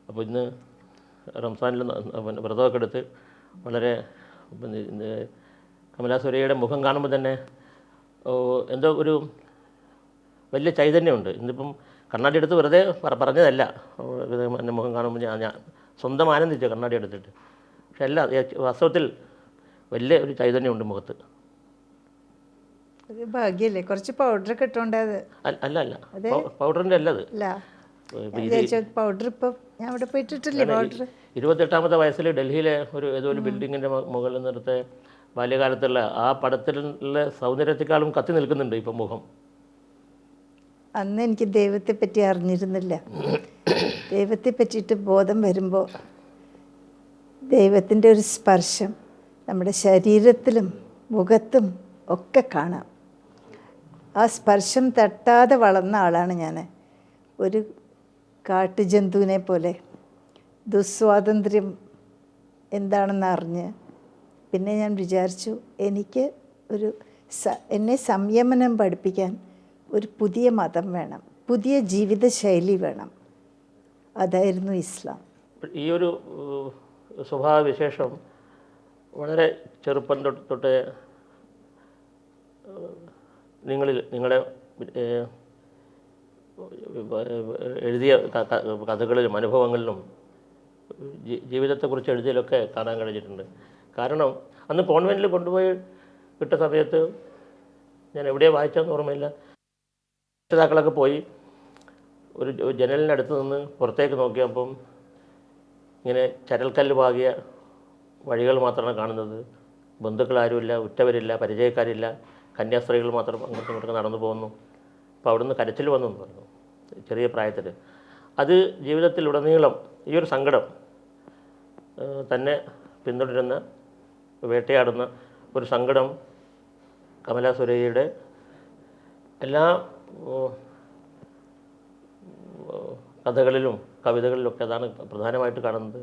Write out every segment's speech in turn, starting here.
അപ്പോൾ ഇന്ന് റംസാനിൽ വ്രതമൊക്കെ എടുത്ത് വളരെ കമലാ സുരയ്യയുടെ മുഖം കാണുമ്പോൾ തന്നെ എന്തോ ഒരു വലിയ ചൈതന്യമുണ്ട്. ഇന്നിപ്പം കണ്ണാടി എടുത്ത് വെറുതെ പറഞ്ഞതല്ല, എൻ്റെ മുഖം കാണുമ്പോൾ ഞാൻ സ്വന്തം ആനന്ദിച്ചു കണ്ണാടി എടുത്തിട്ട്. പക്ഷെ അല്ല, വാസ്തവത്തിൽ വലിയ ഒരു ചൈതന്യമുണ്ട് മുഖത്ത്. ഭാഗ്യല്ലേ, കുറച്ച് പൗഡറൊക്കെ ഇട്ടോണ്ടത്. അല്ല പൗഡറിൻ്റെ അല്ല അത്. പൗഡർ ഇപ്പം ഞാൻ അവിടെ പോയിട്ടിട്ടില്ലേ പൗഡർ. 28ാമത്തെ വയസ്സിൽ ഡൽഹിയിലെ ഏതോ ഒരു ബിൽഡിങ്ങിൻ്റെ മുകളിൽ നിന്നെടുത്ത് ബാല്യകാലത്തുള്ള ആ പടത്തിലുള്ള സൗന്ദര്യത്തെക്കാളും കത്തി നിൽക്കുന്നുണ്ട് ഇപ്പം മുഖം. അന്ന് എനിക്ക് ദൈവത്തെ പറ്റി അറിഞ്ഞിരുന്നില്ല. ദൈവത്തെ പറ്റിയിട്ട് ബോധം വരുമ്പോൾ ദൈവത്തിൻ്റെ ഒരു സ്പർശം നമ്മുടെ ശരീരത്തിലും മുഖത്തും ഒക്കെ കാണാം. ആ സ്പർശം തട്ടാതെ വളർന്ന ആളാണ് ഞാൻ. ഒരു കാട്ടുജന്തുവിനെ പോലെ ദുസ്വാതന്ത്ര്യം എന്താണെന്ന് അറിഞ്ഞ് പിന്നെ ഞാൻ വിചാരിച്ചു, എനിക്ക് എന്നെ സംയമനം പഠിപ്പിക്കാൻ ഒരു പുതിയ മതം വേണം, പുതിയ ജീവിതശൈലി വേണം. അതായിരുന്നു ഇസ്ലാം. ഈ ഒരു സ്വഭാവവിശേഷം വളരെ ചെറുപ്പം തൊട്ട് നിങ്ങളെ എഴുതിയ കഥകളിലും അനുഭവങ്ങളിലും ജീവിതത്തെക്കുറിച്ച് എഴുതിയതിലൊക്കെ കാണാൻ കഴിഞ്ഞിട്ടുണ്ട്. കാരണം അന്ന് കോൺവെൻറ്റിൽ കൊണ്ടുപോയി വിട്ട സമയത്ത് ഞാൻ എവിടെയോ വായിച്ചതെന്ന് ഓർമ്മയില്ല, രക്ഷിതാക്കളൊക്കെ പോയി ഒരു ജനലിനടുത്ത് നിന്ന് പുറത്തേക്ക് നോക്കിയപ്പം ഇങ്ങനെ ചരൽക്കല്ല് പാകിയ വഴികൾ മാത്രമാണ് കാണുന്നത്. ബന്ധുക്കളാരുമില്ല, ഉറ്റവരില്ല, പരിചയക്കാരില്ല, കന്യാസ്ത്രീകൾ മാത്രം അങ്ങോട്ടും ഇങ്ങോട്ടും നടന്നു പോകുന്നു. അപ്പോൾ അവിടുന്ന് കരച്ചിൽ വന്നു എന്ന് പറഞ്ഞു ചെറിയ പ്രായത്തിൽ. അത് ജീവിതത്തിലുടനീളം ഈ ഒരു സങ്കടം തന്നെ പിന്തുടരുന്ന, വേട്ടയാടുന്ന ഒരു സങ്കടം കമലാ സുരയ്യയുടെ എല്ലാ കഥകളിലും കവിതകളിലൊക്കെ അതാണ് പ്രധാനമായിട്ട് കാണുന്നത്,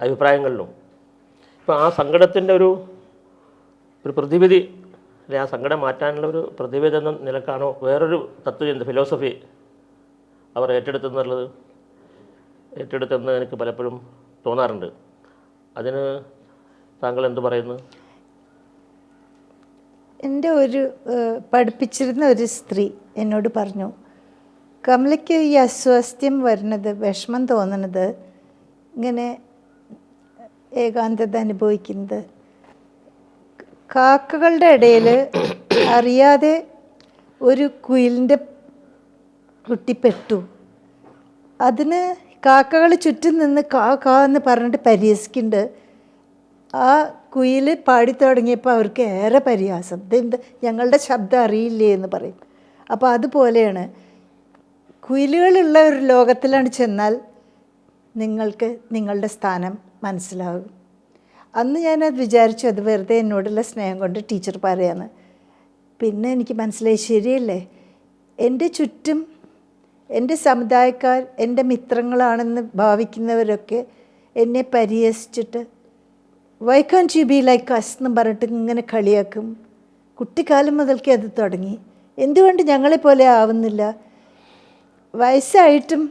അഭിപ്രായങ്ങളിലും. ഇപ്പോൾ ആ സങ്കടത്തിൻ്റെ ഒരു പ്രതിവിധി, അല്ലെ ആ സങ്കടം മാറ്റാനുള്ള ഒരു പ്രതിവിധി എന്ന നിലക്കാണോ വേറൊരു തത്വചിന്ത, ഫിലോസഫി അവർ ഏറ്റെടുത്തെന്ന് എനിക്ക് പലപ്പോഴും തോന്നാറുണ്ട്. അതിന് താങ്കൾ എന്ത് പറയുന്നു? എൻ്റെ പഠിപ്പിച്ചിരുന്ന ഒരു സ്ത്രീ എന്നോട് പറഞ്ഞു, കമലയ്ക്ക് ഈ അസ്വാസ്ഥ്യം വരുന്നത്, വിഷമം തോന്നുന്നത്, ഇങ്ങനെ ഏകാന്തത അനുഭവിക്കുന്നത് കാക്കകളുടെ ഇടയിൽ അറിയാതെ ഒരു കുയിലിൻ്റെ കുട്ടി പെട്ടു. അതിന് കാക്കകൾ ചുറ്റും നിന്ന് കാ എന്ന് പറഞ്ഞിട്ട് പരിഹസിക്കുന്നുണ്ട്. ആ കുയിൽ പാടി തുടങ്ങിയപ്പോൾ അവർക്ക് ഏറെ പരിഹാസം, ഇതെന്ത് ഞങ്ങളുടെ ശബ്ദം അറിയില്ലേ എന്ന് പറയും. അപ്പോൾ അതുപോലെയാണ്, കുയിലുകളുള്ള ഒരു ലോകത്തിലാണ് ചെന്നാൽ നിങ്ങൾക്ക് നിങ്ങളുടെ സ്ഥാനം മനസ്സിലാകും. അന്ന് ഞാനത് വിചാരിച്ചു, അത് വെറുതെ എന്നോടുള്ള സ്നേഹം കൊണ്ട് ടീച്ചർ പറയാന്ന്. പിന്നെ എനിക്ക് മനസ്സിലായി, ശരിയല്ലേ, എൻ്റെ ചുറ്റും എൻ്റെ സമുദായക്കാർ എൻ്റെ മിത്രങ്ങളാണെന്ന് ഭാവിക്കുന്നവരൊക്കെ എന്നെ പരിഹസിച്ചിട്ട് why can't you be like us എന്ന് പറഞ്ഞിട്ട് ഇങ്ങനെ കളിയാക്കും. കുട്ടിക്കാലം മുതൽക്കേ അത് തുടങ്ങി. എന്തുകൊണ്ട് ഞങ്ങളെപ്പോലെ ആവുന്നില്ല? വയസ്സായിട്ടും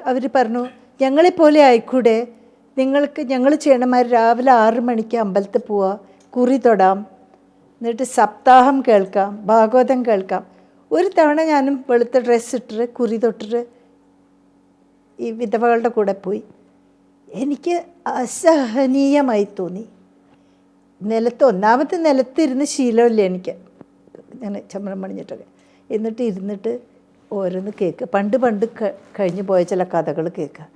അവർ പറഞ്ഞു, ഞങ്ങളെപ്പോലെ ആയിക്കൂടെ, ഞങ്ങൾ ചെയ്യണമാർ രാവിലെ 6 മണിക്ക് അമ്പലത്തിൽ പോവുക, കുറി തൊടാം, എന്നിട്ട് സപ്താഹം കേൾക്കാം, ഭാഗവതം കേൾക്കാം. ഒരു തവണ ഞാനും വെളുത്ത ഡ്രസ്സ് ഇട്ടിട്ട് കുറി തൊട്ടിട്ട് ഈ വിധവകളുടെ കൂടെ പോയി. എനിക്ക് അസഹനീയമായി തോന്നി. ഒന്നാമത്തെ നിലത്തിരുന്ന് ശീലമില്ല എനിക്ക്, ഞാൻ ചമ്രം പണിഞ്ഞിട്ടൊക്കെ. എന്നിട്ട് ഇരുന്നിട്ട് ഓരോന്ന് കേൾക്കുക, പണ്ട് കഴിഞ്ഞു പോയ ചില കഥകൾ കേൾക്കുക.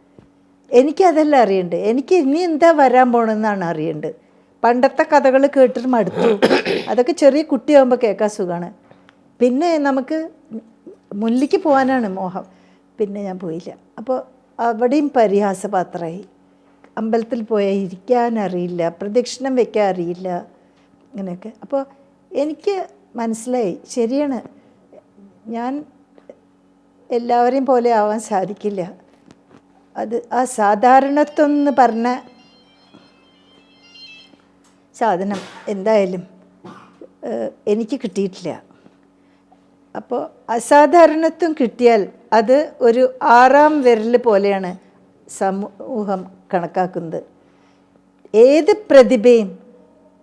എനിക്കതെല്ലാം അറിയണ്ട്. എനിക്ക് ഇനി എന്താ വരാൻ പോകണമെന്നാണ് അറിയേണ്ടത്. പണ്ടത്തെ കഥകൾ കേട്ടിട്ട് മടുത്തു. അതൊക്കെ ചെറിയ കുട്ടിയാകുമ്പോൾ കേൾക്കാൻ സുഖമാണ്. പിന്നെ നമുക്ക് മുന്നിലേക്ക് പോകാനാണ് മോഹം. പിന്നെ ഞാൻ പോയില്ല. അപ്പോൾ അവിടെയും പരിഹാസപാത്രമായി. അമ്പലത്തിൽ പോയാൽ ഇരിക്കാനറിയില്ല, പ്രദക്ഷിണം വയ്ക്കാൻ അറിയില്ല, അങ്ങനെയൊക്കെ. അപ്പോൾ എനിക്ക് മനസ്സിലായി, ശരിയാണ്, ഞാൻ എല്ലാവരെയും പോലെ ആവാൻ സാധിക്കില്ല. അത് ആ സാധാരണത്വം എന്ന് പറഞ്ഞ സാധനം എന്തായാലും എനിക്ക് കിട്ടിയിട്ടില്ല. അപ്പോൾ അസാധാരണത്വം കിട്ടിയാൽ അത് ഒരു 6ാം വിരൽ പോലെയാണ് സമൂഹം കണക്കാക്കുന്നത്. ഏത് പ്രതിഭയും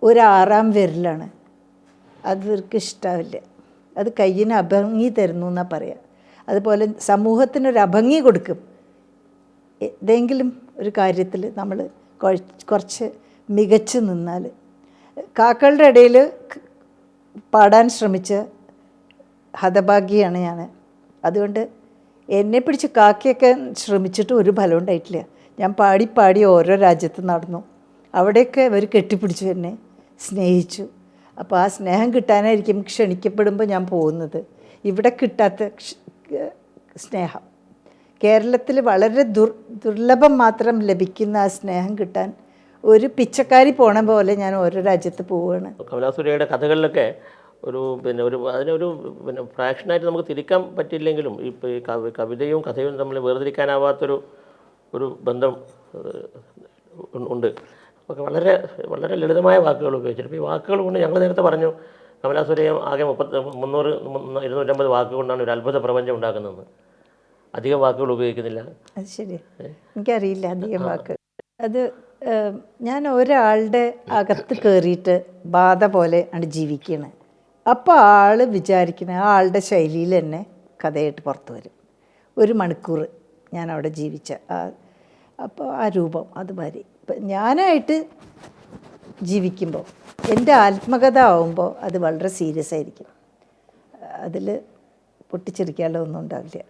ഒരു 6ാം വിരലാണ്. അത് ഇവർക്ക് ഇഷ്ടാവില്ല. അത് കയ്യിന് അഭംഗി തരുന്നു എന്നാണ് പറയുക. അതുപോലെ സമൂഹത്തിനൊരു അഭംഗി കൊടുക്കും. ഏതെങ്കിലും ഒരു കാര്യത്തിൽ നമ്മൾ കുറച്ച് മികച്ചു നിന്നാൽ. കാക്കകളുടെ ഇടയിൽ പാടാൻ ശ്രമിച്ച ഹതഭാഗ്യാണ് ഞാൻ. അതുകൊണ്ട് എന്നെ പിടിച്ച് കാക്കയൊക്കെ ശ്രമിച്ചിട്ട് ഒരു ഫലം ഉണ്ടായിട്ടില്ല. ഞാൻ പാടി പാടി ഓരോ രാജ്യത്ത് നടന്നു. അവിടെയൊക്കെ അവർ കെട്ടിപ്പിടിച്ചു, എന്നെ സ്നേഹിച്ചു. അപ്പോൾ ആ സ്നേഹം കിട്ടാനായിരിക്കും ക്ഷണിക്കപ്പെടുമ്പോൾ ഞാൻ പോകുന്നത്. ഇവിടെ കിട്ടാത്ത സ്നേഹം കേരളത്തിൽ വളരെ ദുർലഭം മാത്രം ലഭിക്കുന്ന ആ സ്നേഹം കിട്ടാൻ ഒരു പിച്ചക്കാരി പോണ പോലെ ഞാൻ ഓരോ രാജ്യത്ത് പോവുകയാണ്. കമലാസുരയുടെ കഥകളിലൊക്കെ അതിനൊരു ഫ്രാക്ഷനായിട്ട് നമുക്ക് തിരിക്കാൻ പറ്റില്ലെങ്കിലും ഇപ്പോൾ ഈ കവിതയും കഥയും തമ്മിൽ വേർതിരിക്കാനാവാത്തൊരു ബന്ധം ഉണ്ട്. അപ്പോൾ വളരെ വളരെ ലളിതമായ വാക്കുകൾ ഉപയോഗിച്ചിട്ട് ഇപ്പോൾ ഈ വാക്കുകൾ കൊണ്ട് ഞങ്ങൾ നേരത്തെ പറഞ്ഞു കമലാസുരയും ആകെ 250 വാക്കുകൾ കൊണ്ടാണ് ഒരു അത്ഭുത പ്രപഞ്ചം ഉണ്ടാക്കുന്നതെന്ന്. അധികം വാക്കുകൾ ഉപയോഗിക്കുന്നില്ല. അത് ശരി, എനിക്കറിയില്ല അധികം വാക്കുകൾ. അത് ഞാൻ ഒരാളുടെ അകത്ത് കയറിയിട്ട് ബാധ പോലെ ആണ് ജീവിക്കുകയാണ്. അപ്പോൾ ആൾ വിചാരിക്കുന്ന ആളുടെ ശൈലിയിൽ തന്നെ കഥയായിട്ട് പുറത്ത് വരും. 1 മണിക്കൂർ ഞാൻ അവിടെ ജീവിച്ച അപ്പോൾ ആ രൂപം അതുമാതിരി ഇപ്പം ഞാനായിട്ട് ജീവിക്കുമ്പോൾ എൻ്റെ ആത്മകഥ ആവുമ്പോൾ അത് വളരെ സീരിയസ് ആയിരിക്കും. അതിൽ പൊട്ടിച്ചിരിക്കാനുള്ള ഒന്നും ഉണ്ടാവില്ല.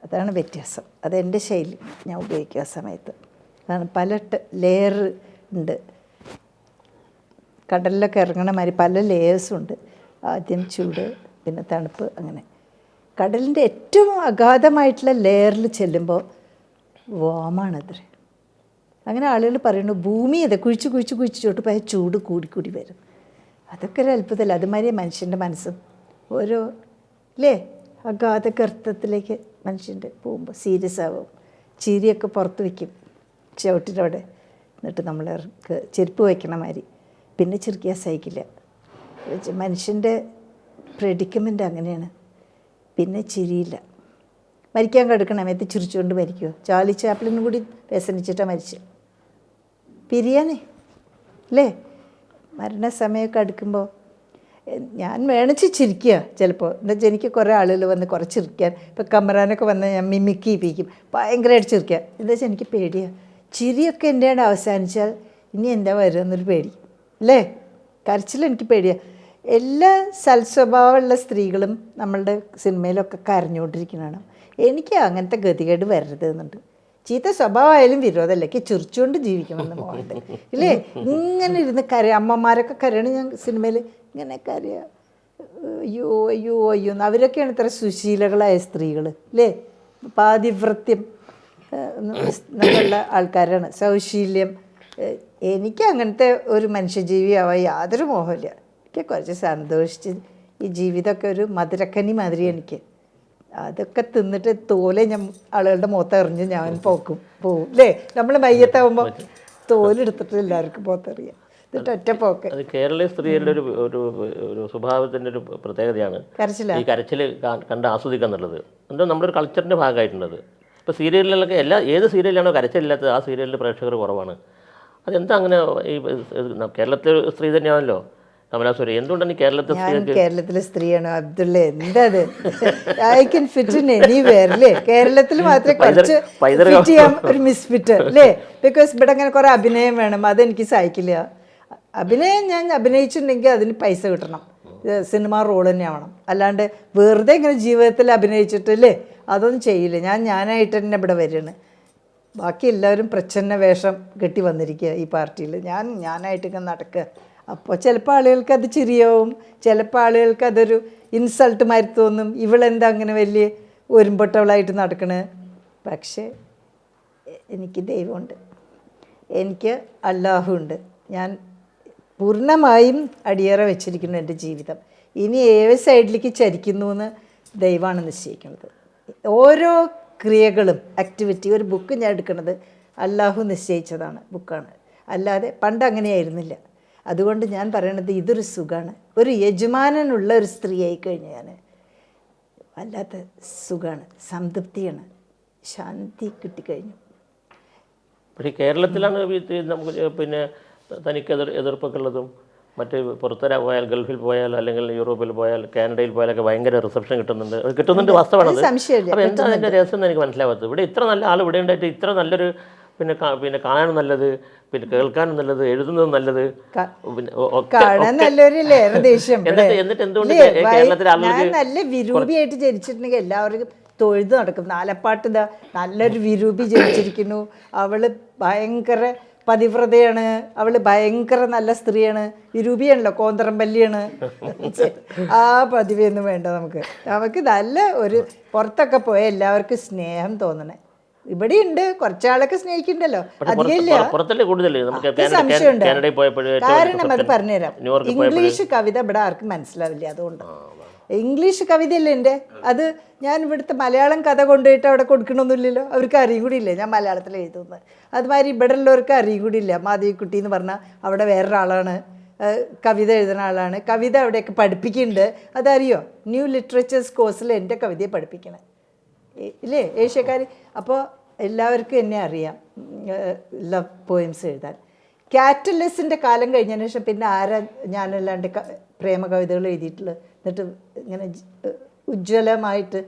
അതാണ് വ്യത്യാസം. അതെൻ്റെ ശൈലി ഞാൻ ഉപയോഗിക്കുക ആ സമയത്ത്. അതാണ് പല ലെയർ ഉണ്ട്. കടലിലൊക്കെ ഇറങ്ങണ മാതിരി പല ലെയേഴ്സുണ്ട്. ആദ്യം ചൂട്, പിന്നെ തണുപ്പ്, അങ്ങനെ. കടലിൻ്റെ ഏറ്റവും അഗാധമായിട്ടുള്ള ലെയറിൽ ചെല്ലുമ്പോൾ വാമാണത്രേ. അങ്ങനെ ആളുകൾ പറയുന്നു ഭൂമി അതെ കുഴിച്ച് പോയ ചൂട് കൂടി വരും. അതൊക്കെ ഒരു അത്ഭുതമല്ല. അതുമാതിരി മനുഷ്യൻ്റെ മനസ്സും ഓരോ അല്ലേ അഗാധ ഗർത്തത്തിലേക്ക് മനുഷ്യൻ്റെ പോകുമ്പോൾ സീരിയസ് ആവും. ചിരിയൊക്കെ പുറത്ത് വയ്ക്കും ചവിട്ടിൻ്റെ അവിടെ. എന്നിട്ട് നമ്മൾ ചെരുപ്പ് വയ്ക്കണ മാതിരി. പിന്നെ ചിരിക്കാൻ സഹിക്കില്ല. മനുഷ്യൻ്റെ പ്രെഡിക്കമെൻ്റ് അങ്ങനെയാണ്. പിന്നെ ചിരിയില്ല. മരിക്കാൻ കിടക്കണ സമയത്ത് ചിരിച്ചുകൊണ്ട് മരിക്കുമോ? ചാർലി ചാപ്ലിനും കൂടി വ്യസനിച്ചിട്ടാണ് മരിച്ചത്. പിരിയാനേ അല്ലേ? മരണസമയമൊക്കെ അടുക്കുമ്പോൾ ഞാൻ വേണിച്ച് ചിരിക്കുക ചിലപ്പോൾ. എന്താ വെച്ചാൽ എനിക്ക് കുറേ ആളുകൾ വന്ന് കുറച്ച് ചിരിക്കാൻ, ഇപ്പോൾ കമറാനൊക്കെ വന്ന് ഞാൻ മിമിക്ക് ചെയ്യിപ്പിക്കും, ഭയങ്കരമായിട്ട് ചിരിക്കുക. എന്താ വെച്ചാൽ എനിക്ക് പേടിയാണ്. ചിരിയൊക്കെ എൻ്റെ അവസാനിച്ചാൽ ഇനി എന്താ വരിക എന്നൊരു പേടി അല്ലേ? കരച്ചിലെനിക്ക് പേടിയാണ്. എല്ലാ സൽസ്വഭാവമുള്ള സ്ത്രീകളും നമ്മളുടെ സിനിമയിലൊക്കെ കരഞ്ഞുകൊണ്ടിരിക്കുന്നതാണ്. എനിക്ക് അങ്ങനത്തെ ഗതികേട് വരരുത് എന്നുണ്ട്. ചീത്ത സ്വഭാവമായാലും വിരോധമല്ല, എനിക്ക് ചിരിച്ചുകൊണ്ട് ജീവിക്കണമെന്ന് മോഹമുണ്ട് ഇല്ലേ? ഇങ്ങനെ ഇരുന്ന് അമ്മമാരൊക്കെ കരയണം. ഞാൻ സിനിമയിൽ ഇങ്ങനെ കരയുക, അയ്യോ അയ്യോ അയ്യോ എന്ന്. അവരൊക്കെയാണ് ഇത്ര സുശീലകളായ സ്ത്രീകൾ അല്ലേ? പാതിവൃത്യം എന്നുള്ള ആൾക്കാരാണ്, സൗശീല്യം. എനിക്ക് അങ്ങനത്തെ ഒരു മനുഷ്യജീവിയാവാൻ യാതൊരു മോഹമില്ല. എനിക്ക് കുറച്ച് സന്തോഷിച്ച് ഈ ജീവിതമൊക്കെ ഒരു മധുരക്കനി മാതിരി എനിക്ക്. അതൊക്കെ തിന്നിട്ട് തോലെ ഞാൻ ആളുകളുടെ മുഖത്തെറിഞ്ഞ് ഞാൻ പോവും അല്ലേ? നമ്മൾ മയ്യത്താവുമ്പോൾ തോലെടുത്തിട്ട് എല്ലാവർക്കും മുഖത്തെറിയാം. എന്നിട്ട് ഒറ്റ പോക്ക്. അത് കേരളീയ സ്ത്രീകളുടെ ഒരു സ്വഭാവത്തിൻ്റെ ഒരു പ്രത്യേകതയാണ് ഈ കരച്ചിൽ കണ്ട് ആസ്വദിക്കുക എന്നുള്ളത്. എന്തോ നമ്മുടെ ഒരു കൾച്ചറിൻ്റെ ഭാഗമായിട്ടുള്ളത്. ഇപ്പോൾ സീരിയലിലൊക്കെ ഏത് സീരിയലിലാണോ കരച്ചിലില്ലാത്തത് ആ സീരിയലിൽ പ്രേക്ഷകർ കുറവാണ്. അതെന്താ അങ്ങനെ? ഈ കേരളത്തിലെ സ്ത്രീ തന്നെയാണല്ലോ കമലാസുര. എന്തുകൊണ്ടാണ് കേരളത്തിലെ സ്ത്രീയാണോ അബ്ദുള്ള? എന്താ അത്? I can fit in anywhere അല്ലേ? കേരളത്തിൽ മാത്രമേ കുറച്ച് ഫിറ്റ് ചെയ്യാൻ ഒരു മിസ്ഫിറ്റ് അല്ലേ? ബിക്കോസ് ഇവിടെ അങ്ങനെ കുറേ അഭിനയം വേണം. അതെനിക്ക് സഹിക്കില്ല. അഭിനയം ഞാൻ അഭിനയിച്ചിട്ടുണ്ടെങ്കിൽ അതിന് പൈസ കിട്ടണം. സിനിമ റോൾ തന്നെ ആവണം. അല്ലാണ്ട് വെറുതെ ഇങ്ങനെ ജീവിതത്തിൽ അഭിനയിച്ചിട്ടില്ലേ അതൊന്നും ചെയ്യില്ല. ഞാനായിട്ട് തന്നെ ഇവിടെ വരികയാണ്. ബാക്കി എല്ലാവരും പ്രച്ഛന്ന വേഷം കെട്ടി വന്നിരിക്കുക ഈ പാർട്ടിയിൽ. ഞാനായിട്ടിങ്ങനെ നടക്കുക. അപ്പോൾ ചിലപ്പോൾ ആളുകൾക്ക് അത് ചിരിയാവും, ചിലപ്പോൾ ആളുകൾക്ക് അതൊരു ഇൻസൾട്ട് മാതിരി തോന്നും. ഇവളെന്താ അങ്ങനെ വലിയ ഒരുമ്പൊട്ടവളായിട്ട് നടക്കണേ? പക്ഷേ എനിക്ക് ദൈവമുണ്ട്, എനിക്ക് അല്ലാഹുണ്ട്. ഞാൻ പൂർണ്ണമായും അടിയറ വെച്ചിരിക്കുന്നു എൻ്റെ ജീവിതം. ഇനി ഏത് സൈഡിലേക്ക് ചരിക്കുന്നു എന്ന് ദൈവമാണ് നിശ്ചയിക്കുന്നത്. ഓരോ ക്രിയകളും ആക്ടിവിറ്റി. ഒരു ബുക്ക് ഞാൻ എടുക്കുന്നത് അല്ലാഹു നിശ്ചയിച്ചതാണ് ബുക്കാണ്, അല്ലാതെ പണ്ട് അങ്ങനെയായിരുന്നില്ല. അതുകൊണ്ട് ഞാൻ പറയണത് ഇതൊരു സുഖമാണ്. ഒരു യജമാനനുള്ള ഒരു സ്ത്രീയായി കഴിഞ്ഞ് ഞാൻ വല്ലാത്ത സുഖമാണ്, സംതൃപ്തിയാണ്, ശാന്തി കിട്ടിക്കഴിഞ്ഞു. പക്ഷേ കേരളത്തിലാണ് നമുക്ക് പിന്നെ തനിക്ക് എതിർപ്പൊക്കെ ഉള്ളതും മറ്റ് പുറത്തുവരെ പോയാൽ ഗൾഫിൽ പോയാൽ അല്ലെങ്കിൽ യൂറോപ്പിൽ പോയാൽ കാനഡയിൽ പോയാലൊക്കെ ഭയങ്കര റിസപ്ഷൻ കിട്ടുന്നുണ്ട് വാസ്തവമാണത്. സംശയമില്ല. അപ്പോൾ എന്താ അതിൻ്റെ രഹസ്യം എന്ന് എനിക്ക് മനസ്സിലാവാത്തത്. ഇവിടെ ഇത്ര നല്ല ആൾ ഇവിടെ ഉണ്ടായിട്ട് ഇത്ര നല്ലൊരു പിന്നെ കാണാനും നല്ലത്, പിന്നെ കേൾക്കാനും നല്ലത്, എഴുതുന്നതും നല്ലത്, പിന്നെ കാണാൻ നല്ലൊരു ദേഷ്യം. എന്നിട്ട് എന്തുകൊണ്ട് കേരളത്തിലെ ആളുകൾ ഞാൻ നല്ല വിരൂപിയായിട്ട് ജനിച്ചിട്ടുണ്ടെങ്കിൽ എല്ലാവർക്കും തൊഴുത് നടക്കും. നാലപ്പാട്ട് ഇതാ നല്ലൊരു വിരൂപി ജനിച്ചിരിക്കുന്നു, അവള് ഭയങ്കര പതിവ്രതയാണ്, അവള് ഭയങ്കര നല്ല സ്ത്രീയാണ്, വിരൂപിയാണല്ലോ, കോന്തറമ്പല്ലിയാണ്. ആ പതിവൊന്നും വേണ്ട നമുക്ക്. നമുക്ക് നല്ല ഒരു പുറത്തൊക്കെ പോയ എല്ലാവർക്കും സ്നേഹം തോന്നണേ. ഇവിടെ ഉണ്ട് കുറച്ചാളൊക്കെ സ്നേഹിക്കണ്ടല്ലോ, അധികമില്ല. സംശയമുണ്ട്. കാരണം അത് പറഞ്ഞുതരാം, ഇംഗ്ലീഷ് കവിത ഇവിടെ ആർക്കും മനസ്സിലാവില്ല. അതുകൊണ്ട് ഇംഗ്ലീഷ് കവിതയല്ലേ എൻ്റെ, അത് ഞാൻ ഇവിടുത്തെ മലയാളം കഥ കൊണ്ടുപോയിട്ട് അവിടെ കൊടുക്കണമെന്നില്ലല്ലോ, അവർക്ക് അറിയും കൂടി ഇല്ല ഞാൻ മലയാളത്തിൽ എഴുതുന്നത്. അതുമാതിരി ഇവിടെ ഉള്ളവർക്ക് അറിയും കൂടി ഇല്ല മാധവിക്കുട്ടി എന്ന് പറഞ്ഞാൽ അവിടെ വേറൊരാളാണ്, കവിത എഴുതുന്ന ആളാണ്, കവിത അവിടെയൊക്കെ പഠിപ്പിക്കുന്നുണ്ട്. അതറിയോ? ന്യൂ ലിറ്ററേച്ചേഴ്സ് കോഴ്സിൽ എൻ്റെ കവിതയെ പഠിപ്പിക്കണേ ഇല്ലേ ഏഷ്യക്കാർ. അപ്പോൾ എല്ലാവർക്കും എന്നെ അറിയാം ലവ് പോയിംസ് എഴുതാൻ. കാറ്റലസിൻ്റെ കാലം കഴിഞ്ഞതിന് ശേഷം പിന്നെ ആരാ ഞാനല്ലാണ്ട് പ്രേമ കവിതകൾ എഴുതിയിട്ടുള്ളത്? എന്നിട്ട് ഇങ്ങനെ ഉജ്ജ്വലമായിട്ട്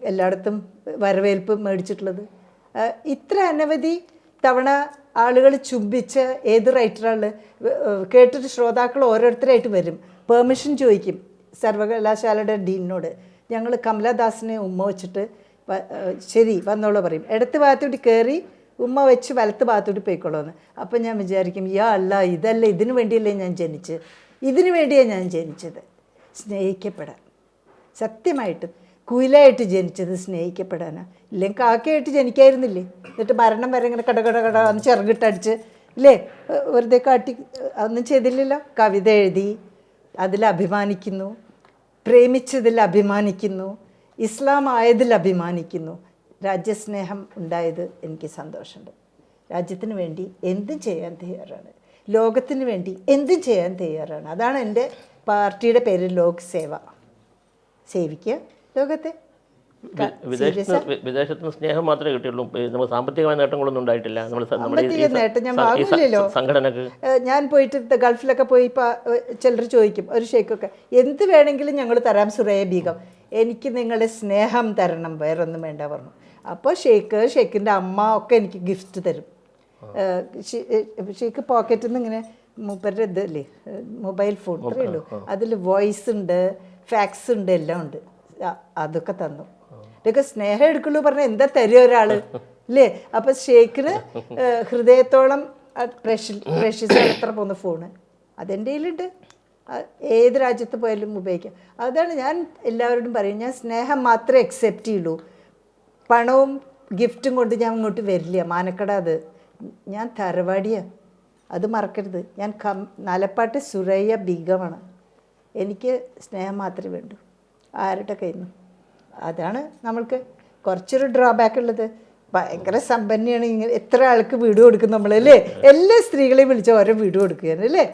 എല്ലായിടത്തും വരവേൽപ്പ് മേടിച്ചിട്ടുള്ളത്. ഇത്ര അനവധി തവണ ആളുകൾ ചുംബിച്ച ഏത് റൈറ്ററാണ് കേട്ടിട്ട് ശ്രോതാക്കൾ ഓരോരുത്തരായിട്ട് വരും, പെർമിഷൻ ചോദിക്കും സർവകലാശാലയുടെ ഡീനോട്. ഞങ്ങൾ കമലദാസിനെ ഉമ്മ വെച്ചിട്ട് ശരി വന്നോളൂ പറയും, ഇടത്ത് ഭാഗത്തോട്ട് കയറി ഉമ്മ വെച്ച് വലത്ത് ഭാഗത്തോട്ട് പോയിക്കോളൂന്ന്. അപ്പം ഞാൻ വിചാരിക്കും, അല്ല ഇതല്ല, ഇതിനു വേണ്ടിയല്ലേ ഞാൻ ജനിച്ചത്, ഇതിനു വേണ്ടിയാണ് ഞാൻ ജനിച്ചത്, സ്നേഹിക്കപ്പെടാൻ. സത്യമായിട്ടും കുയിലായിട്ട് ജനിച്ചത് സ്നേഹിക്കപ്പെടാനാണ്. ഇല്ലെങ്കിൽ കാക്കയായിട്ട് ജനിക്കായിരുന്നില്ലേ? എന്നിട്ട് മരണം വരെ ഇങ്ങനെ കട അന്ന് ചിറകിട്ടടിച്ച് ഇല്ലേ വെറുതെ കാട്ടി ഒന്നും ചെയ്തില്ലല്ലോ. കവിത എഴുതി അതിൽ അഭിമാനിക്കുന്നു, പ്രേമിച്ചതിൽ അഭിമാനിക്കുന്നു, ഇസ്ലാം ആയതിൽ അഭിമാനിക്കുന്നു. രാജ്യസ്നേഹം ഉണ്ടായത് എനിക്ക് സന്തോഷമുണ്ട്. രാജ്യത്തിന് വേണ്ടി എന്തും ചെയ്യാൻ തയ്യാറാണ്, ലോകത്തിന് വേണ്ടി എന്തും ചെയ്യാൻ തയ്യാറാണ്. അതാണ് എൻ്റെ പാർട്ടിയുടെ പേര്, ലോക് സേവ. സേവിക്കുക ലോകത്തെ. വിദേശത്ത് സ്നേഹം മാത്രമേ കിട്ടിയുള്ളൂ, നമുക്ക് സാമ്പത്തികമായ നേട്ടങ്ങളൊന്നും ഉണ്ടായിട്ടില്ല. സാമ്പത്തിക നേട്ടം ഞാൻ വാങ്ങില്ലല്ലോ. സംഘടനക്ക് ഞാൻ പോയിട്ട് ഗൾഫിലൊക്കെ പോയി ചിലർ ചോദിക്കും, ഒരു ഷെയ്ക്കൊക്കെ എന്ത് വേണമെങ്കിലും ഞങ്ങൾ തരാം സുറൈയ ബീഗം, എനിക്ക് നിങ്ങളുടെ സ്നേഹം തരണം, വേറൊന്നും വേണ്ട പറഞ്ഞു. അപ്പോൾ ഷെയ്ക്കിൻ്റെ അമ്മ ഒക്കെ എനിക്ക് ഗിഫ്റ്റ് തരും. ഷെയ്ക്ക് പോക്കറ്റിൽ നിന്ന് ഇങ്ങനെ മൂപ്പരുടെ ഇതല്ലേ മൊബൈൽ ഫോൺ ഇത്രയേ ഉള്ളൂ, അതിൽ വോയിസ് ഉണ്ട്, ഫാക്സ് ഉണ്ട്, എല്ലാം ഉണ്ട്. അതൊക്കെ തന്നു. ഇതൊക്കെ സ്നേഹം എടുക്കുള്ളൂ പറഞ്ഞാൽ എന്താ തരുക ഒരാൾ ഇല്ലേ? അപ്പം ഷെയ്ക്കിന് ഹൃദയത്തോളം പ്രഷ്യസ് എത്ര പോകുന്ന ഫോണ് അതെൻ്റെ കയ്യിലുണ്ട്. ഏത് രാജ്യത്ത് പോയാലും ഉപയോഗിക്കാം. അതാണ് ഞാൻ എല്ലാവരോടും പറയും, ഞാൻ സ്നേഹം മാത്രമേ അക്സെപ്റ്റ് ചെയ്യുള്ളൂ, പണവും ഗിഫ്റ്റും കൊണ്ട് ഞാൻ ഇങ്ങോട്ട് വരില്ല. മാനക്കട അത് ഞാൻ തറവാടിയാണ്, അത് മറക്കരുത്. ഞാൻ നാലപ്പാട്ട് സുറയ്യ ബീഗമാണ്. എനിക്ക് സ്നേഹം മാത്രമേ വേണ്ടൂ, ആരുടെ കയ്യിൽ നിന്നും. അതാണ് നമ്മൾക്ക് കുറച്ചൊരു ഡ്രോബാക്ക് ഉള്ളത്. ഭയങ്കര സമ്പന്നയാണ്, ഇങ്ങനെ എത്ര ആൾക്ക് വീട് കൊടുക്കും നമ്മളല്ലേ? എല്ലാ സ്ത്രീകളെയും വിളിച്ച് ഓരോ വീട് കൊടുക്കുകയാണ് അല്ലേ?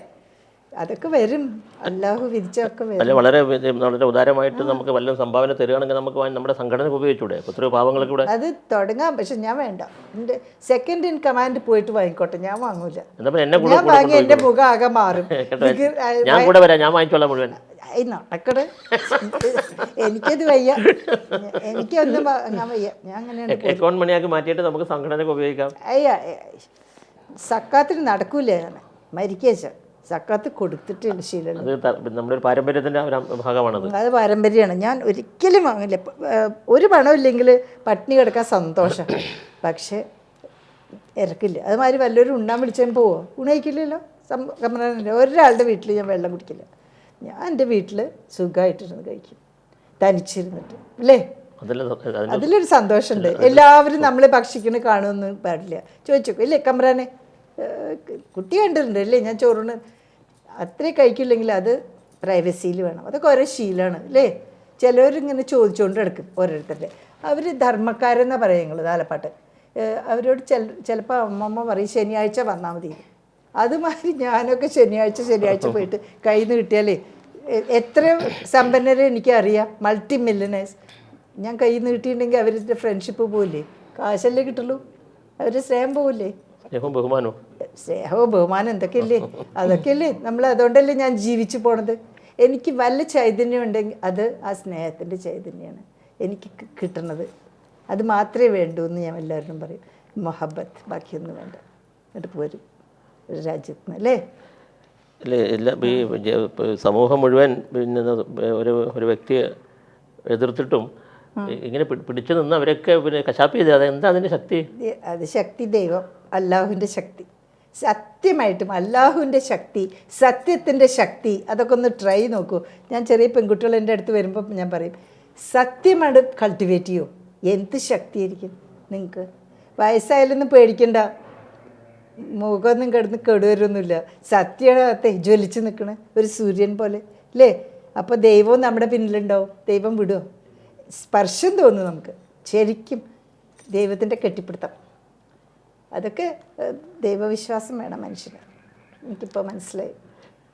അതൊക്കെ വരും, അല്ലാഹു വിധിച്ചൊക്കെ വരും. വളരെ വളരെ ഉദാരമായിട്ട് നമുക്ക് വല്ലതും സംഭാവന തരികയാണെങ്കിൽ നമുക്ക് നമ്മുടെ സംഘടന ഉപയോഗിച്ചൂടെ? എത്രയോ പാവങ്ങൾക്ക് കൂടെ അത് തുടങ്ങാം. പക്ഷെ ഞാൻ വേണ്ട, എൻ്റെ സെക്കൻഡ് ഇൻ കമാൻഡ് പോയിട്ട് വാങ്ങിക്കോട്ടെ, ഞാൻ വാങ്ങൂല. ഞാൻ വാങ്ങി എൻ്റെ മുഖം ആകെ മാറും. ഞാൻ കൂടെ വരാം, ഞാൻ വാങ്ങിച്ചോളാം മുഴുവൻ. നടക്കട്, എനിക്കത് വയ്യ, എനിക്കൊന്നും ഞാൻ വയ്യ. ഞാൻ അങ്ങനെയാണ് അക്കൗണ്ട് മണിയാക്കി മാറ്റിയിട്ട് നമുക്ക് സംഘടനക്ക് ഉപയോഗിക്കാം. സക്കാത്തിന് നടക്കൂല, ഞാൻ മരിക്കേച്ച സക്കാത്ത് കൊടുത്തിട്ടില്ല ശീലം. നമ്മുടെ പാരമ്പര്യത്തിൻ്റെ ഭാഗമാണത്. അത് പാരമ്പര്യമാണ്. ഞാൻ ഒരിക്കലും വാങ്ങില്ല. ഒരു പണമില്ലെങ്കിൽ പട്ടിണി കിടക്കാൻ സന്തോഷം, പക്ഷേ ഇറക്കില്ല. അതുമാതിരി വല്ലവരും ഉണ്ണാൻ വിളിച്ചാൽ പോവോ? ഉണയിക്കില്ലല്ലോ. ഒരാളുടെ വീട്ടിൽ ഞാൻ വെള്ളം കുടിക്കില്ല. ഞാൻ എൻ്റെ വീട്ടിൽ സുഖമായിട്ടിരുന്ന് കഴിക്കും, തനിച്ചിരുന്നിട്ട് അല്ലേ? അതിലൊരു സന്തോഷമുണ്ട്. എല്ലാവരും നമ്മളെ ഭക്ഷിക്കണ കാണുമെന്ന് പാടില്ല. ചോദിച്ചോക്കും ഇല്ലേ കമ്രാനെ, കുട്ടി കണ്ടിട്ടുണ്ട് അല്ലേ ഞാൻ ചോറിന് അത്രയും കഴിക്കില്ലെങ്കിൽ അത് പ്രൈവസിയിൽ വേണം. അതൊക്കെ ഓരോ ശീലമാണ് അല്ലേ? ചിലവരിങ്ങനെ ചോദിച്ചുകൊണ്ട് എടുക്കും ഓരോരുത്തരുടെ. അവർ ധർമ്മക്കാരെന്നാണ് പറയുക ഞങ്ങൾ നാലപ്പാട്ട്. അവരോട് ചിലപ്പോൾ അമ്മമ്മ പറയും ശനിയാഴ്ച വന്നാൽ മതി. അതുമാതിരി ഞാനൊക്കെ ശനിയാഴ്ച പോയിട്ട് കയ്യിൽ നിന്ന് കിട്ടിയാലേ എത്ര സമ്പന്നരെ എനിക്കറിയാം, മൾട്ടി മില്യനേഴ്സ്. ഞാൻ കയ്യിൽ നിന്ന് കിട്ടിയിട്ടുണ്ടെങ്കിൽ അവരുടെ ഫ്രണ്ട്ഷിപ്പ് പോവില്ലേ? കാശല്ലേ കിട്ടുള്ളൂ, അവരുടെ സ്നേഹം പോവില്ലേ? സ്നേഹവും ബഹുമാനവും. സ്നേഹവും ബഹുമാനം എന്തൊക്കെയല്ലേ, അതൊക്കെയല്ലേ നമ്മൾ, അതുകൊണ്ടല്ലേ ഞാൻ ജീവിച്ചു പോണത്. എനിക്ക് വല്ല ചൈതന്യം ഉണ്ടെങ്കിൽ അത് ആ സ്നേഹത്തിൻ്റെ ചൈതന്യമാണ് എനിക്ക് കിട്ടുന്നത്. അത് മാത്രമേ വേണ്ടൂ എന്ന് ഞാൻ എല്ലാവരും പറയും. മൊഹബത്ത്, ബാക്കിയൊന്നും വേണ്ട. എന്നിട്ട് പോരും ഒരു രാജ്യത്ത് നിന്ന്, അല്ലേ? അല്ലേ, ഈ സമൂഹം മുഴുവൻ പിന്നെ ഒരു വ്യക്തിയെ എതിർത്തിട്ടും ഇങ്ങനെ പിടിച്ചു നിന്ന് അവരൊക്കെ പിന്നെ കശാപ്പ് ചെയ്ത്, അതെന്താ അതിൻ്റെ ശക്തി? അത് ശക്തി ദൈവം, അല്ലാഹുവിൻ്റെ ശക്തി. സത്യമായിട്ടും അല്ലാഹുവിൻ്റെ ശക്തി, സത്യത്തിൻ്റെ ശക്തി, അതൊക്കെ ഒന്ന് ട്രൈ നോക്കൂ. ഞാൻ ചെറിയ പെൺകുട്ടികൾ എൻ്റെ അടുത്ത് വരുമ്പോൾ ഞാൻ പറയും, സത്യമാണ് കൾട്ടിവേറ്റ് ചെയ്യൂ. എന്ത് ശക്തിയായിരിക്കും നിങ്ങൾക്ക്. വയസ്സായാലൊന്നും പേടിക്കണ്ട, മുഖമൊന്നും കിടന്ന് കേടുവരൊന്നുമില്ല. സത്യത്തെ ജ്വലിച്ച് നിൽക്കണ ഒരു സൂര്യൻ പോലെ, അല്ലേ? അപ്പോൾ ദൈവവും നമ്മുടെ പിന്നിലുണ്ടാവും. ദൈവം വിടുമോ? സ്പർശം തോന്നും നമുക്ക് ശരിക്കും, ദൈവത്തിൻ്റെ കെട്ടിപ്പിടുത്തം. അതൊക്കെ ദൈവവിശ്വാസം വേണം മനുഷ്യന്. എനിക്കിപ്പോൾ മനസ്സിലായി.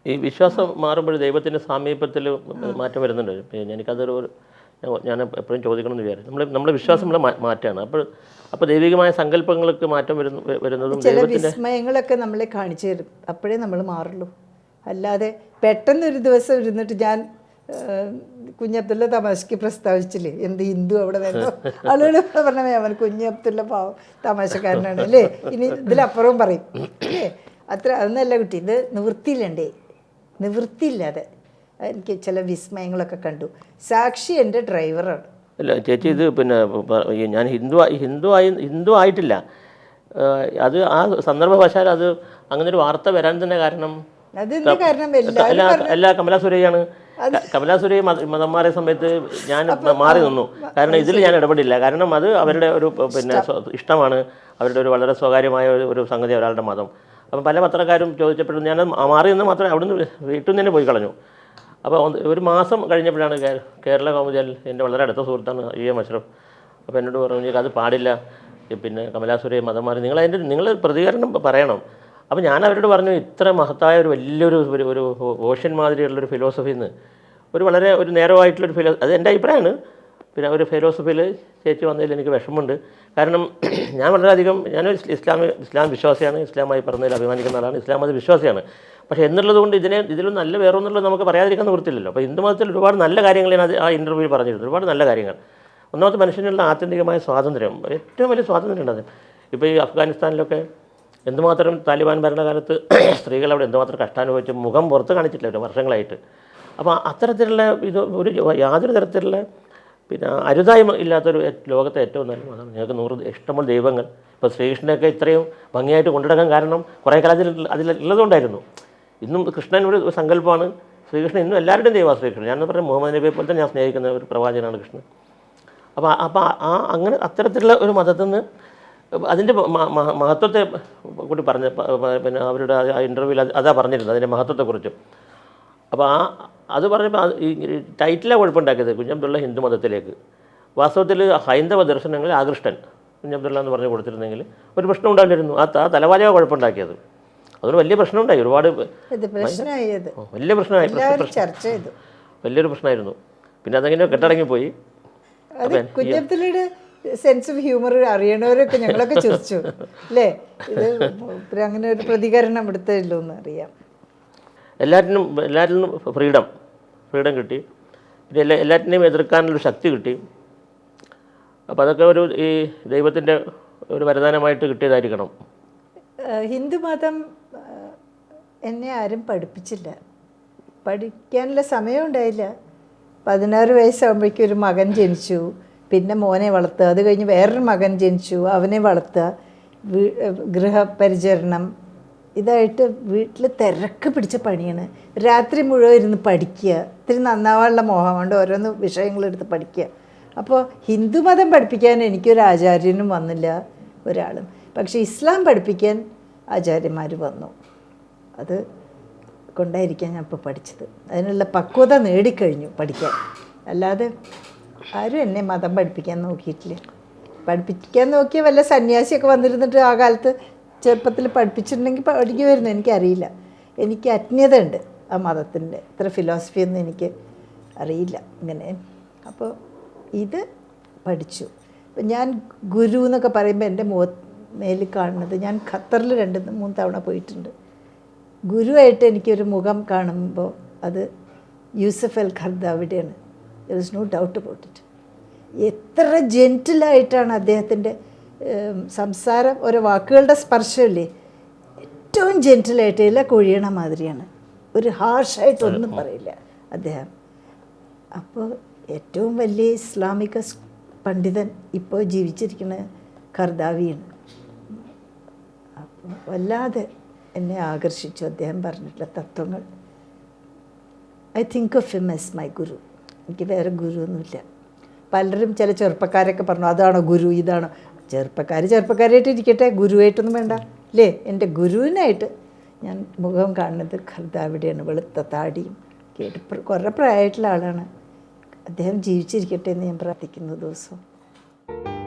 ഈ വിശ്വാസം മാറുമ്പോൾ ദൈവത്തിൻ്റെ സാമീപ്യത്തിൽ മാറ്റം വരുന്നുണ്ട്. എനിക്കതൊരു ഞാൻ എപ്പോഴും ചോദിക്കണമെന്ന് വിചാരിച്ചു. നമ്മുടെ വിശ്വാസം നമ്മളെ മാറ്റാണ്. അപ്പോൾ ദൈവികമായ സങ്കല്പങ്ങൾക്ക് മാറ്റം വരുന്നതും ചില വിസ്മയങ്ങളൊക്കെ നമ്മളെ കാണിച്ചു തരും. അപ്പോഴേ നമ്മൾ മാറുള്ളൂ. അല്ലാതെ പെട്ടെന്നൊരു ദിവസം ഇരുന്നിട്ട് ഞാൻ കുഞ്ഞബ്ദുള്ള തമാശയ്ക്ക് പ്രസ്താവിച്ചില്ലേ, എന്ത് ഹിന്ദു അവിടെ വേണ്ടോ ആളുകൾ പറഞ്ഞ അവൻ കുഞ്ഞബ്ദുള്ള പാവം തമാശക്കാരനാണ്, അല്ലേ? ഇനി ഇതിലപ്പുറവും പറയും, അല്ലേ? അതൊന്നല്ല കുട്ടി, ഇത് നിവൃത്തിയില്ലണ്ടേ, നിവൃത്തിയില്ലാതെ എനിക്ക് ചില വിസ്മയങ്ങളൊക്കെ കണ്ടു. സാക്ഷി എൻ്റെ ഡ്രൈവറാണ്. അല്ല ചേച്ചി, ഇത് പിന്നെ ഞാൻ ഹിന്ദു ആയിട്ടില്ല. അത് ആ സന്ദർഭവശാൽ അത് അങ്ങനെ ഒരു വാർത്ത വരാൻ തന്നെ കാരണം എല്ലാ കമലാ സുരയ്യാണ്. കമലാ സുരയ്യ മതം മാറിയ സമയത്ത് ഞാൻ മാറി നിന്നു. കാരണം ഇതിൽ ഞാൻ ഇടപെടില്ല. കാരണം അത് അവരുടെ ഒരു പിന്നെ ഇഷ്ടമാണ്, അവരുടെ ഒരു വളരെ സ്വകാര്യമായ ഒരു സംഗതി, ഒരാളുടെ മതം. അപ്പം പല പത്രക്കാരും ചോദിച്ചപ്പോഴും ഞാൻ മാറി നിന്ന് മാത്രമേ അവിടുന്ന് വീട്ടിൽ നിന്ന് തന്നെ പോയി കളഞ്ഞു. അപ്പോൾ ഒരു മാസം കഴിഞ്ഞപ്പോഴാണ് കേരള കൗമുദിയിൽ എൻ്റെ വളരെ അടുത്ത സുഹൃത്താണ് EM അഷ്റഫ്. അപ്പോൾ എന്നോട് പറഞ്ഞു, അത് പാടില്ല, പിന്നെ കമലാ സുരയ്യ മതം മാറി, നിങ്ങൾ പ്രതികരണം പറയണം. അപ്പോൾ ഞാൻ അവരോട് പറഞ്ഞു, ഇത്ര മഹത്തായ ഒരു വലിയൊരു ഒരു ഓഷ്യൻ മാതിരിയുള്ളൊരു ഫിലോസഫിയിൽ നിന്ന് വളരെ നേരമായിട്ടുള്ളൊരു അത് എൻ്റെ അഭിപ്രായമാണ്. പിന്നെ ഒരു ഫിലോസഫിയിൽ ചേച്ചി വന്നതിൽ എനിക്ക് വിഷമമുണ്ട്. കാരണം ഞാൻ വളരെയധികം ഞാനൊരു ഇസ്ലാം വിശ്വാസിയാണ്, ഇസ്ലാമായി പറഞ്ഞതിൽ അഭിമാനിക്കുന്ന ആളാണ്, ഇസ്ലാം മത വിശ്വാസിയാണ്. പക്ഷേ എന്നുള്ളത് കൊണ്ട് ഇതിലും നല്ല വേറൊന്നുള്ളത് നമുക്ക് പറയാതിരിക്കാൻ നിവൃത്തില്ലല്ലോ. അപ്പോൾ ഹിന്ദു മതത്തിൽ ഒരുപാട് നല്ല കാര്യങ്ങൾ ഞാൻ ആ ഇൻ്റർവ്യൂവിൽ പറഞ്ഞിരുന്നു, ഒരുപാട് നല്ല കാര്യങ്ങൾ. ഒന്നാമത്തെ മനുഷ്യനുള്ള ആത്യന്തികമായ സ്വാതന്ത്ര്യം, ഏറ്റവും വലിയ സ്വാതന്ത്ര്യം ഉണ്ട് അത്. ഇപ്പോൾ ഈ അഫ്ഗാനിസ്ഥാനിലൊക്കെ എന്തുമാത്രം താലിബാൻ ഭരണകാലത്ത് സ്ത്രീകൾ അവിടെ എന്തുമാത്രം കഷ്ടാനുഭവിച്ച് മുഖം പുറത്ത് കാണിച്ചിട്ടില്ല വർഷങ്ങളായിട്ട്. അപ്പോൾ അത്തരത്തിലുള്ള യാതൊരു തരത്തിലുള്ള പിന്നെ അരുതായ്മ ഇല്ലാത്തൊരു ലോകത്തെ ഏറ്റവും നല്ല മതം. ഞങ്ങൾക്ക് ഇഷ്ടംപോലെ ദൈവങ്ങൾ. ഇപ്പോൾ ശ്രീകൃഷ്ണനെയൊക്കെ ഇത്രയും ഭംഗിയായിട്ട് കൊണ്ടുനടക്കാൻ കാരണം കുറേ കാലത്തിൽ അതിലുള്ളതുകൊണ്ടായിരുന്നു. ഇന്നും കൃഷ്ണൻ ഒരു സങ്കല്പമാണ്, ശ്രീകൃഷ്ണൻ ഇന്നും എല്ലാവരുടെയും ദൈവമാണ് ശ്രീകൃഷ്ണൻ. ഞാൻ പറഞ്ഞ മുഹമ്മദ് നബിയെ പോലെ തന്നെ ഞാൻ സ്നേഹിക്കുന്ന ഒരു പ്രവാചകനാണ് കൃഷ്ണൻ. അപ്പോൾ അങ്ങനെ അത്തരത്തിലുള്ള ഒരു മതത്തിൽ നിന്ന് അതിൻ്റെ മഹത്വത്തെ കൂടി പറഞ്ഞ പിന്നെ അവരുടെ ആ ഇൻ്റർവ്യൂവിൽ അതാ പറഞ്ഞിരുന്നത്, അതിൻ്റെ മഹത്വത്തെക്കുറിച്ച്. അപ്പോൾ അത് പറഞ്ഞപ്പോൾ ഈ ടൈറ്റിലാണ് കുഴപ്പമുണ്ടാക്കിയത്, കുഞ്ഞബ്ദുള്ള ഹിന്ദു മതത്തിലേക്ക്. വാസ്തവത്തിൽ ഹൈന്ദവ ദർശനങ്ങളിൽ ആകൃഷ്ടൻ കുഞ്ഞബ്ദുള്ള എന്ന് പറഞ്ഞ് കൊടുത്തിരുന്നെങ്കിൽ ഒരു പ്രശ്നം ഉണ്ടായിട്ടിരുന്നു. ആ തലവാചക കുഴപ്പമുണ്ടാക്കിയത് അതൊരു വലിയ പ്രശ്നമുണ്ടായി, ഒരുപാട് വലിയ പ്രശ്നമായി, വലിയൊരു പ്രശ്നമായിരുന്നു. പിന്നെ അതങ്ങനെ കെട്ടടങ്ങിപ്പോയി. കുഞ്ഞബ്ദുള്ളയുടെ സെൻസ് ഓഫ് ഹ്യൂമർ അറിയണവരൊക്കെ ഞങ്ങളൊക്കെ ചിരിച്ചു, അല്ലേ? ഇത് അങ്ങനെ ഒരു പ്രതികരണം എടുത്തല്ലോ എന്ന് അറിയാം. എല്ലാറ്റിനും ഫ്രീഡം കിട്ടി. പിന്നെ എല്ലാറ്റിനെയും എതിർക്കാനുള്ളൊരു ശക്തി കിട്ടി. അപ്പോൾ അതൊക്കെ ഈ ദൈവത്തിൻ്റെ ഒരു വരദാനമായിട്ട് കിട്ടിയതായിരിക്കണം. ഹിന്ദുമതം എന്നെ ആരും പഠിപ്പിച്ചില്ല, പഠിക്കാനുള്ള സമയം ഉണ്ടായില്ല. 16 വയസ്സാകുമ്പോഴേക്കും ഒരു മകൻ ജനിച്ചു, പിന്നെ മോനെ വളർത്തുക, അത് കഴിഞ്ഞ് വേറൊരു മകൻ ജനിച്ചു, അവനെ വളർത്തുക, ഗൃഹപരിചരണം, ഇതായിട്ട് വീട്ടിൽ തിരക്ക് പിടിച്ച പണിയാണ്. രാത്രി മുഴുവൻ ഇരുന്ന് പഠിക്കുക, ഇത്തിരി നന്നാവാനുള്ള മോഹം കൊണ്ട് ഓരോന്ന് വിഷയങ്ങളെടുത്ത് പഠിക്കുക. അപ്പോൾ ഹിന്ദുമതം പഠിപ്പിക്കാൻ എനിക്കൊരു ആചാര്യനും വന്നില്ല ഒരാളും. പക്ഷേ ഇസ്ലാം പഠിപ്പിക്കാൻ ആചാര്യന്മാർ വന്നു. അത് കൊണ്ടായിരിക്കാം ഞാൻ ഇപ്പോൾ പഠിച്ചത്. അതിനുള്ള പക്വത നേടിക്കഴിഞ്ഞു പഠിക്കാൻ. അല്ലാതെ ആരും എന്നെ മതം പഠിപ്പിക്കാൻ നോക്കിയിട്ടില്ല. പഠിപ്പിക്കാൻ നോക്കിയ വല്ല സന്യാസിയൊക്കെ വന്നിരുന്നിട്ട് ആ കാലത്ത് ചെറുപ്പത്തിൽ പഠിപ്പിച്ചിട്ടുണ്ടെങ്കിൽ പഠിക്കുമായിരുന്നു, എനിക്കറിയില്ല. എനിക്ക് അജ്ഞത ഉണ്ട് ആ മതത്തിൻ്റെ ഇത്ര ഫിലോസഫിയൊന്നും എനിക്ക് അറിയില്ല ഇങ്ങനെ. അപ്പോൾ ഇത് പഠിച്ചു. ഞാൻ ഗുരു എന്നൊക്കെ പറയുമ്പോൾ എൻ്റെ മേലിൽ കാണുന്നത്. ഞാൻ ഖത്തറിൽ 2-3 തവണ പോയിട്ടുണ്ട്. ഗുരുവായിട്ട് എനിക്കൊരു മുഖം കാണുമ്പോൾ അത് യൂസഫ് അൽ ഖർദാവിയുടെയാണ്. There is no doubt about it. എത്ര ജെൻറ്റിലായിട്ടാണ് അദ്ദേഹത്തിൻ്റെ സംസാരം, ഓരോ വാക്കുകളുടെ സ്പർശമില്ലേ, ഏറ്റവും ജെൻറ്റിലായിട്ട് ഇല കൊഴിയണ മാതിരിയാണ്. ഒരു ഹാർഷായിട്ടൊന്നും പറയില്ല അദ്ദേഹം. അപ്പോൾ ഏറ്റവും വലിയ ഇസ്ലാമിക പണ്ഡിതൻ ഇപ്പോൾ ജീവിച്ചിരിക്കുന്ന ഖർദാവിയാണ്. അപ്പോൾ വല്ലാതെ എന്നെ ആകർഷിച്ചു അദ്ദേഹം പറഞ്ഞിട്ടുള്ള തത്വങ്ങൾ. I think of him as my guru. എനിക്ക് വേറെ ഗുരുവൊന്നുമില്ല. പലരും ചില ചെറുപ്പക്കാരൊക്കെ പറഞ്ഞു അതാണോ ഗുരു, ഇതാണോ. ചെറുപ്പക്കാരായിട്ട് ഇരിക്കട്ടെ, ഗുരുവായിട്ടൊന്നും വേണ്ട അല്ലേ. എൻ്റെ ഗുരുവിനായിട്ട് ഞാൻ മുഖം കാണുന്നത് ഖർദാവിയുടെയാണ്. വെളുത്ത താടിയും കേട്ട് കുറേ പ്രായമായിട്ടുള്ള ആളാണ്. അദ്ദേഹം ജീവിച്ചിരിക്കട്ടെ എന്ന് ഞാൻ പ്രാർത്ഥിക്കുന്നു ദിവസവും.